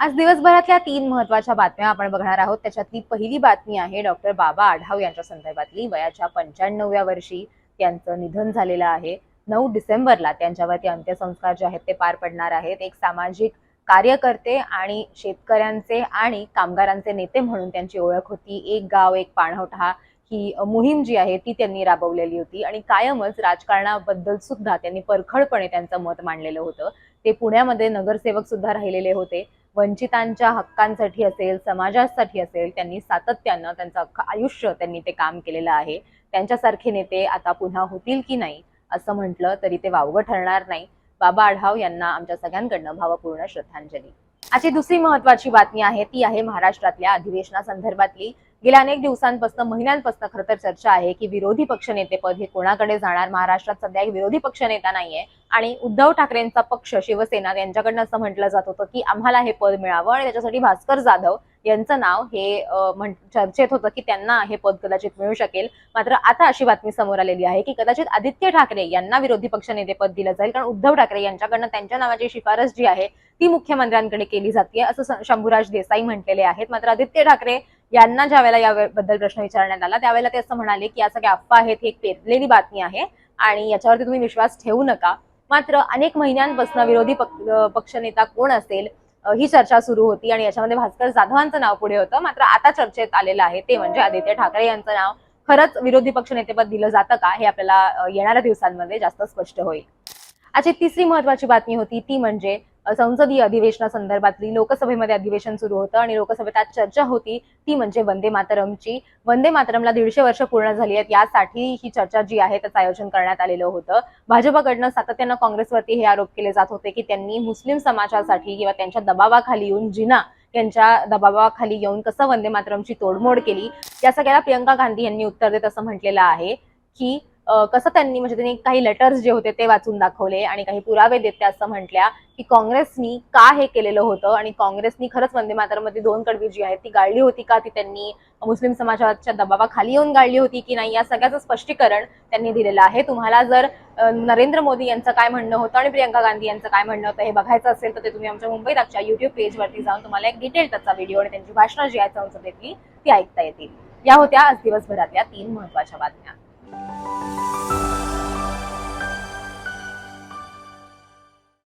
आज दिवसभरातल्या 3 महत्त्वाच्या बातम्या आपण बघणार आहोत. त्याच्यातली पहिली बातमी आहे डॉक्टर बाबा आढाव यांच्या संदर्भातली. वयाच्या 95व्या वर्षी त्यांचं निधन झालेलं आहे. 9 डिसेंबरला त्यांच्यावरती अंत्यसंस्कार जे आहेत ते पार पडणार आहेत. एक सामाजिक कार्यकर्ते आणि शेतकऱ्यांचे आणि कामगारांचे नेते म्हणून त्यांची ओळख होती. एक गाव एक पाणवठा ही मोहीम जी आहे ती त्यांनी राबवलेली होती आणि कायमच राजकारणाबद्दल सुद्धा त्यांनी परखडपणे त्यांचं मत मांडलेलं होतं. ते पुण्यामध्ये नगरसेवक सुद्धा राहिलेले होते. वंचितांच्या हक्कांसाठी असेल, समाजासाठी असेल, त्यांनी सातत्यानं त्यांचं अख्खं आयुष्य त्यांनी ते काम केलेलं आहे. त्यांच्यासारखे नेते आता पुन्हा होतील की नाही असं म्हटलं तरी ते वावगं ठरणार नाही. बाबा आढाव यांना आमच्या सगळ्यांकडनं भावपूर्ण श्रद्धांजली. आजची दुसरी महत्वाची बातमी आहे ती आहे महाराष्ट्रातल्या अधिवेशनासंदर्भातली. गेल्या अनेक दिवसांपासून महिन्यांपासून खरं तर चर्चा आहे की विरोधी पक्षनेतेपद हे कोणाकडे जाणार. महाराष्ट्रात सध्या एक विरोधी पक्षनेता नाहीये आणि उद्धव ठाकरेंचा पक्ष शिवसेना यांच्याकडनं असं म्हटलं जात होतं की आम्हाला हे पद मिळावं आणि त्याच्यासाठी भास्कर जाधव यांचं नाव हे चर्चेत होतं की त्यांना हे पद कदाचित मिळू शकेल. मात्र आता अशी बातमी समोर आलेली आहे की कदाचित आदित्य ठाकरे यांना विरोधी पक्षनेतेपद दिलं जाईल, कारण उद्धव ठाकरे यांच्याकडनं त्यांच्या नावाची शिफारस जी आहे ती मुख्यमंत्र्यांकडे केली जाते असं शंभूराज देसाई म्हटलेले आहेत. मात्र आदित्य ठाकरे यांना ज्या वेळेला याबद्दल प्रश्न विचारण्यात आला त्यावेळेला ते असं म्हणाले की या सगळ्या अफवा आहेत, ही एक पेरलेली बातमी आहे आणि याच्यावरती तुम्ही विश्वास ठेवू नका. मात्र अनेक महिन्यांपासून विरोधी पक्षनेता कोण असेल ही चर्चा सुरू होती आणि याच्यामध्ये भास्कर जाधवांचं नाव पुढे होतं. मात्र आता चर्चेत आलेलं आहे ते म्हणजे आदित्य ठाकरे यांचं नाव. खरंच विरोधी पक्षनेतेपद दिलं जातं का हे आपल्याला येणाऱ्या दिवसांमध्ये जास्त स्पष्ट होईल. आजची तिसरी महत्वाची बातमी होती ती म्हणजे संसदीय अधिवेशनासंदर्भातली. लोकसभेमध्ये अधिवेशन सुरू होतं आणि लोकसभेत आज चर्चा होती ती म्हणजे वंदे मातरमची. वंदे मातरमला 150 वर्ष पूर्ण झाली आहेत, यासाठी ही चर्चा जी आहे त्याचं आयोजन करण्यात आलेलं होतं. भाजपकडनं सातत्यानं काँग्रेसवरती हे आरोप केले जात होते की त्यांनी मुस्लिम समाजासाठी किंवा त्यांच्या दबावाखाली येऊन जिना यांच्या दबावाखाली येऊन कसं वंदे मातरमची तोडमोड केली. या सगळ्याला प्रियंका गांधी यांनी उत्तर देत असं म्हटलेलं आहे की कसं त्यांनी म्हणजे त्यांनी काही लेटर्स जे होते ते वाचून दाखवले आणि काही पुरावे देत त्या असं म्हटल्या की काँग्रेसनी का हे केलेलं होतं आणि काँग्रेसनी खरंच वंदे मातरममध्ये 2 कडवी जी आहेत ती गाळली होती का, ती त्यांनी मुस्लिम समाजाच्या दबावाखाली येऊन गाळली होती की नाही, या सगळ्याचं स्पष्टीकरण त्यांनी दिलेलं आहे. तुम्हाला जर नरेंद्र मोदी यांचं काय म्हणणं होतं आणि प्रियंका गांधी यांचं काय म्हणणं होतं हे बघायचं असेल तर ते तुम्ही आमच्या मुंबई तकच्या युट्यूब पेजवरती जाऊन तुम्हाला एक डिटेल त्याचा व्हिडिओ आणि त्यांची भाषणं जी आहेत संसदेतली ती ऐकता येतील. या होत्या आज दिवसभरातल्या 3 महत्वाच्या बातम्या.